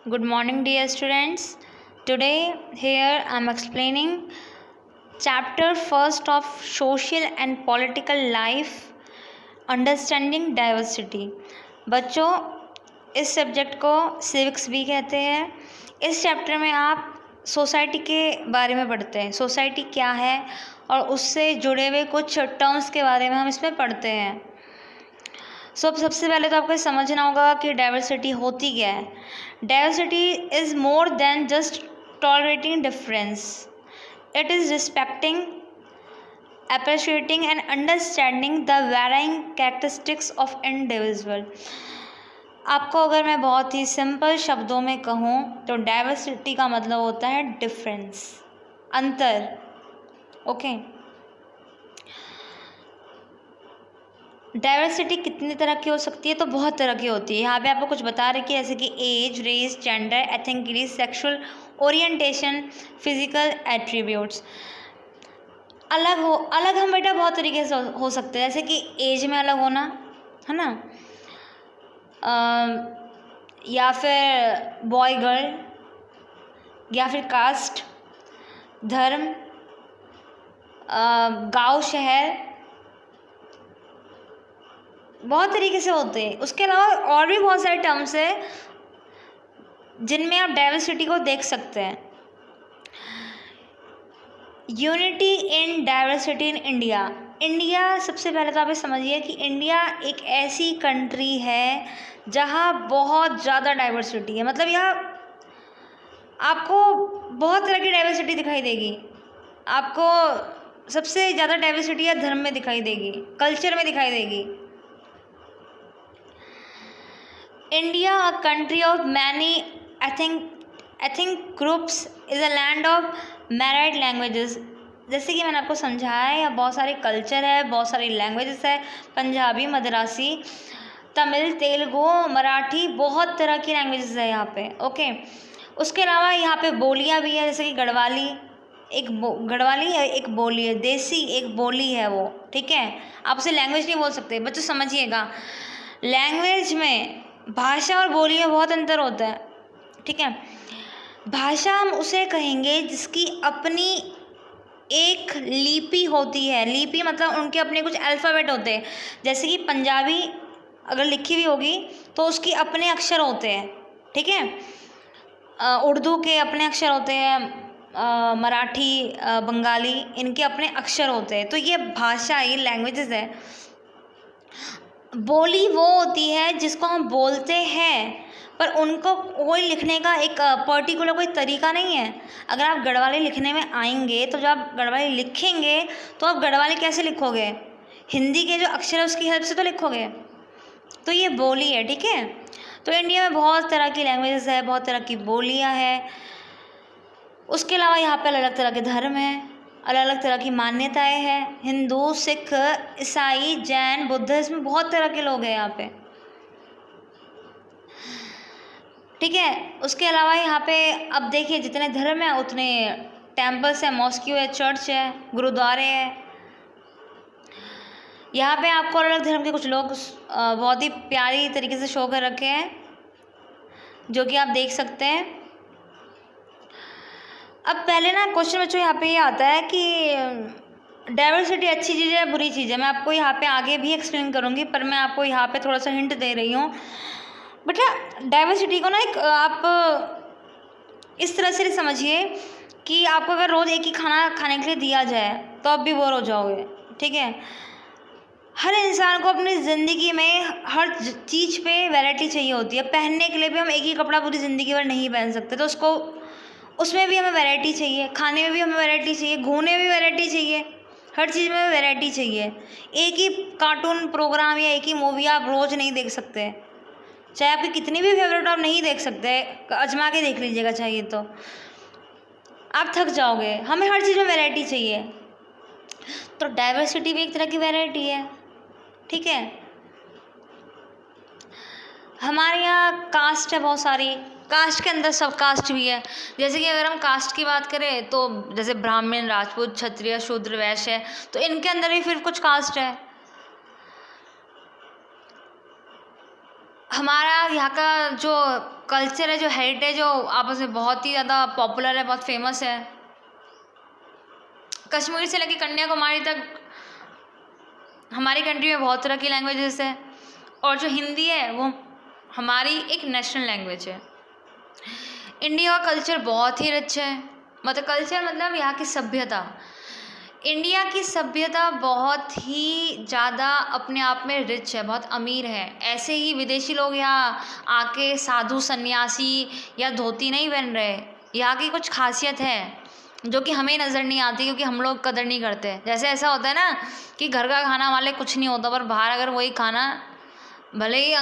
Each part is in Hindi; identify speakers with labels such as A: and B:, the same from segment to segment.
A: Good morning, dear students. Today, here I am explaining chapter first of Social and Political Life, Understanding Diversity. बच्चों, इस सब्जेक्ट को सिविक्स भी कहते हैं। इस चैप्टर में आप सोसाइटी के बारे में पढ़ते हैं, सोसाइटी क्या है और उससे जुड़े हुए कुछ टर्म्स के बारे में हम इसमें पढ़ते हैं। सबसे पहले तो आपको समझना होगा कि डाइवर्सिटी होती क्या है। Diversity is more than just tolerating difference, it is respecting, appreciating and understanding the varying characteristics of individual। आपको अगर मैं बहुत ही सिंपल शब्दों में कहूँ तो डाइवर्सिटी का मतलब होता है डिफरेंस, अंतर। ओके, डाइवर्सिटी कितनी तरह की हो सकती है? तो बहुत तरह की होती है। यहाँ पे आपको कुछ बता रहे कि जैसे कि age, race, gender, ethnicity, sexual orientation, physical attributes. अलग हम बेटा बहुत तरीके से हो सकते हैं, जैसे कि एज में अलग होना, है ना, या फिर बॉय गर्ल, या फिर कास्ट, धर्म, गांव शहर, बहुत तरीके से होते हैं। उसके अलावा और भी बहुत सारे टर्म्स हैं जिनमें आप डाइवर्सिटी को देख सकते हैं। Unity in diversity in India. India, सबसे पहले तो आप ये समझिए कि इंडिया एक ऐसी कंट्री है जहाँ बहुत ज़्यादा डाइवर्सिटी है। मतलब यहाँ आपको बहुत तरह की डाइवर्सिटी दिखाई देगी। आपको सबसे ज़्यादा डाइवर्सिटी या धर्म में दिखाई देगी, कल्चर में दिखाई देगी। India, a country of many ethnic groups, is a land of myriad languages. जैसे कि मैंने आपको समझाया है, यहाँ बहुत सारे कल्चर है, बहुत सारी लैंग्वेजेस है, पंजाबी, मद्रासी, तमिल, तेलुगु, मराठी, बहुत तरह की लैंग्वेजेस है यहाँ पे। ओके, उसके अलावा यहाँ पे बोलियाँ भी है, जैसे कि गढ़वाली गढ़वाली है, एक बोली है, देसी एक बोली है वो, ठीक है। आप उसे लैंग्वेज नहीं बोल सकते बच्चों, समझिएगा। लैंग्वेज में भाषा और बोली में बहुत अंतर होता है, ठीक है। भाषा हम उसे कहेंगे जिसकी अपनी एक लिपि होती है। लिपि मतलब उनके अपने कुछ अल्फ़ाबेट होते हैं। जैसे कि पंजाबी अगर लिखी हुई होगी तो उसकी अपने अक्षर होते हैं, ठीक है। उर्दू के अपने अक्षर होते हैं, मराठी, बंगाली, इनके अपने अक्षर होते हैं। तो ये भाषा, ये लैंग्वेजेस है। बोली वो होती है जिसको हम बोलते हैं पर उनको कोई लिखने का एक पर्टिकुलर कोई तरीका नहीं है। अगर आप गढ़वाली लिखने में आएंगे तो जब आप गढ़वाली लिखेंगे तो आप गढ़वाली कैसे लिखोगे? हिंदी के जो अक्षर है उसकी हेल्प से तो लिखोगे। तो ये बोली है, ठीक है। तो इंडिया में बहुत तरह की लैंग्वेजेस है, बहुत तरह की बोलियाँ हैं। उसके अलावा यहाँ पे अलग अलग तरह के धर्म हैं, अलग अलग तरह की मान्यताएं हैं। हिंदू, सिख, ईसाई, जैन, बुद्ध, इसमें बहुत तरह के लोग हैं यहाँ पे, ठीक है। उसके अलावा यहाँ पे अब देखिए जितने धर्म हैं उतने टेम्पल्स हैं, मॉस्क्यू है, चर्च है, गुरुद्वारे हैं। यहाँ पे आपको अलग अलग धर्म के कुछ लोग बहुत ही प्यारी तरीके से शो कर रखे हैं, जो कि आप देख सकते हैं। अब पहले ना क्वेश्चन बच्चों यहाँ पे ये आता है कि डाइवर्सिटी अच्छी चीज़ है, बुरी चीज़ है। मैं आपको यहाँ पे आगे भी एक्सप्लेन करूँगी, पर मैं आपको यहाँ पे थोड़ा सा हिंट दे रही हूँ। बेटा डाइवर्सिटी को ना एक आप इस तरह से समझिए कि आपको अगर रोज़ एक ही खाना खाने के लिए दिया जाए तो आप भी बोर हो जाओगे, ठीक है। हर इंसान को अपनी ज़िंदगी में हर चीज़ पे वैरायटी चाहिए होती है। पहनने के लिए भी हम एक ही कपड़ा पूरी ज़िंदगी भर नहीं पहन सकते, तो उसको उसमें भी हमें वैरायटी चाहिए, खाने में भी हमें वैरायटी चाहिए, घूमने में भी वैरायटी चाहिए, हर चीज़ में वैरायटी चाहिए। एक ही कार्टून प्रोग्राम या एक ही मूवी आप रोज़ नहीं देख सकते, चाहे आपकी कितनी भी फेवरेट आप नहीं देख सकते, आजमा के देख लीजिएगा, चाहिए तो आप थक जाओगे। हमें हर चीज़ में वैरायटी चाहिए, तो डाइवर्सिटी भी एक तरह की वैरायटी है, ठीक है। हमारे यहाँ कास्ट है बहुत सारी, कास्ट के अंदर सब कास्ट भी है। जैसे कि अगर हम कास्ट की बात करें तो जैसे ब्राह्मण, राजपूत, क्षत्रिय, शूद्र, वैश्य है, तो इनके अंदर भी फिर कुछ कास्ट है। हमारा यहाँ का जो कल्चर है, जो हेरिटेज, जो आपस में बहुत ही ज़्यादा पॉपुलर है, बहुत फेमस है। कश्मीर से लेकर कन्याकुमारी तक हमारी कंट्री में बहुत तरह की लैंग्वेजेस है, और जो हिंदी है वो हमारी एक नेशनल लैंग्वेज है। इंडिया का कल्चर बहुत ही रिच है, मतलब कल्चर मतलब यहाँ की सभ्यता। इंडिया की सभ्यता बहुत ही ज़्यादा अपने आप में रिच है, बहुत अमीर है। ऐसे ही विदेशी लोग यहाँ आके साधु सन्यासी या धोती नहीं पहन रहे। यहाँ की कुछ खासियत है जो कि हमें नज़र नहीं आती, क्योंकि हम लोग कदर नहीं करते। जैसे ऐसा होता है ना कि घर का खाना वाले कुछ नहीं होता, पर बाहर अगर वही खाना, भले ही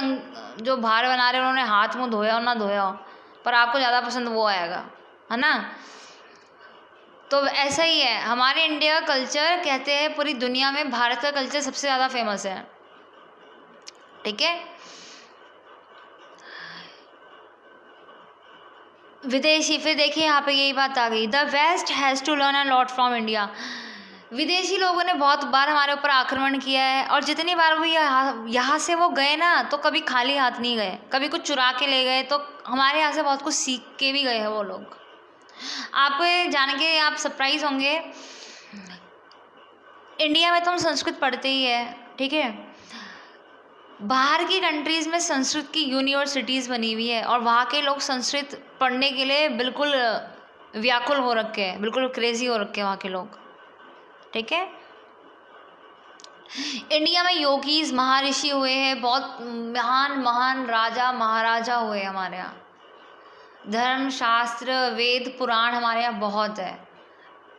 A: जो बाहर बना रहे उन्होंने हाथ मुँह धोया हो ना धोया हो, पर आपको ज़्यादा पसंद वो आएगा, है ना। तो ऐसा ही है हमारे इंडिया का कल्चर। कहते हैं पूरी दुनिया में भारत का कल्चर सबसे ज़्यादा फेमस है, ठीक है। विदेशी, फिर देखिए यहाँ पे यही बात आ गई, the west has to learn a lot from India. विदेशी लोगों ने बहुत बार हमारे ऊपर आक्रमण किया है, और जितनी बार वो यहाँ से वो गए ना, तो कभी खाली हाथ नहीं गए, कभी कुछ चुरा के ले गए, तो हमारे यहाँ से बहुत कुछ सीख के भी गए हैं वो लोग। आप जान के आप सरप्राइज होंगे, इंडिया में तो हम संस्कृत पढ़ते ही है, ठीक है। बाहर की कंट्रीज़ में संस्कृत की यूनिवर्सिटीज़ बनी हुई है, और वहाँ के लोग संस्कृत पढ़ने के लिए बिल्कुल व्याकुल हो रखे हैं, बिल्कुल क्रेजी हो रखे हैं वहाँ के लोग, ठीक है। इंडिया में योगीज महर्षि हुए हैं, बहुत महान महान राजा महाराजा हुए हमारे यहाँ। धर्म शास्त्र वेद पुराण हमारे यहाँ बहुत है,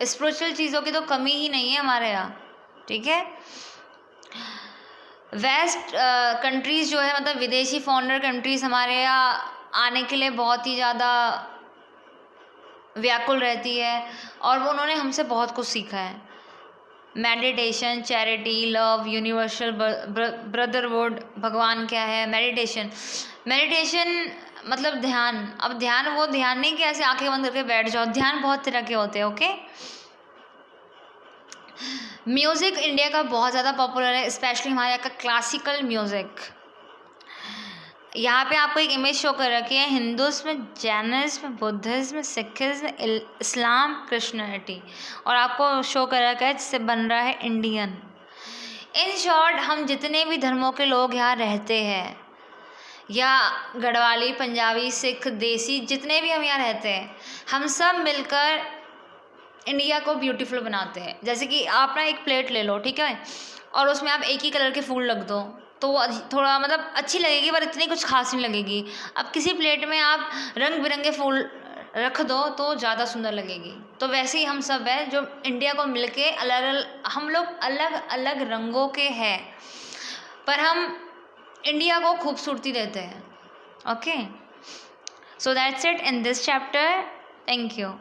A: स्पिरिचुअल चीज़ों की तो कमी ही नहीं है हमारे यहाँ, ठीक है। वेस्ट कंट्रीज़ जो है, मतलब विदेशी फॉरेनर कंट्रीज़ हमारे यहाँ आने के लिए बहुत ही ज़्यादा व्याकुल रहती है, और वो उन्होंने हमसे बहुत कुछ सीखा है। Meditation, charity, love, universal brotherhood, भगवान क्या है, मेडिटेशन मतलब ध्यान। अब ध्यान वो ध्यान नहीं कि ऐसे आंखें बंद करके बैठ जाओ, ध्यान बहुत तरह के होते हैं, ओके। म्यूज़िक इंडिया का बहुत ज़्यादा पॉपुलर है, स्पेशली हमारे यहाँ का क्लासिकल म्यूज़िक। यहाँ पे आपको एक इमेज शो कर रखी है, हिंदुज़्म, जैनिज़्म, बुद्धिज़्म, सिखिज़्म, इस्लाम, क्रिश्चियनिटी, और आपको शो कर रखा है जिससे बन रहा है इंडियन। इन शॉर्ट हम जितने भी धर्मों के लोग यहाँ रहते हैं, या गढ़वाली, पंजाबी, सिख, देसी, जितने भी हम यहाँ रहते हैं, हम सब मिलकर इंडिया को ब्यूटीफुल बनाते हैं। जैसे कि आप ना एक प्लेट ले लो, ठीक है, और उसमें आप एक ही कलर के फूल रख दो, तो वो थोड़ा मतलब अच्छी लगेगी, पर इतनी कुछ खास नहीं लगेगी। अब किसी प्लेट में आप रंग बिरंगे फूल रख दो तो ज़्यादा सुंदर लगेगी। तो वैसे ही हम सब हैं जो इंडिया को मिलके हम लोग अलग अलग रंगों के हैं, पर हम इंडिया को खूबसूरती देते हैं, okay. So that's it in this chapter, thank you.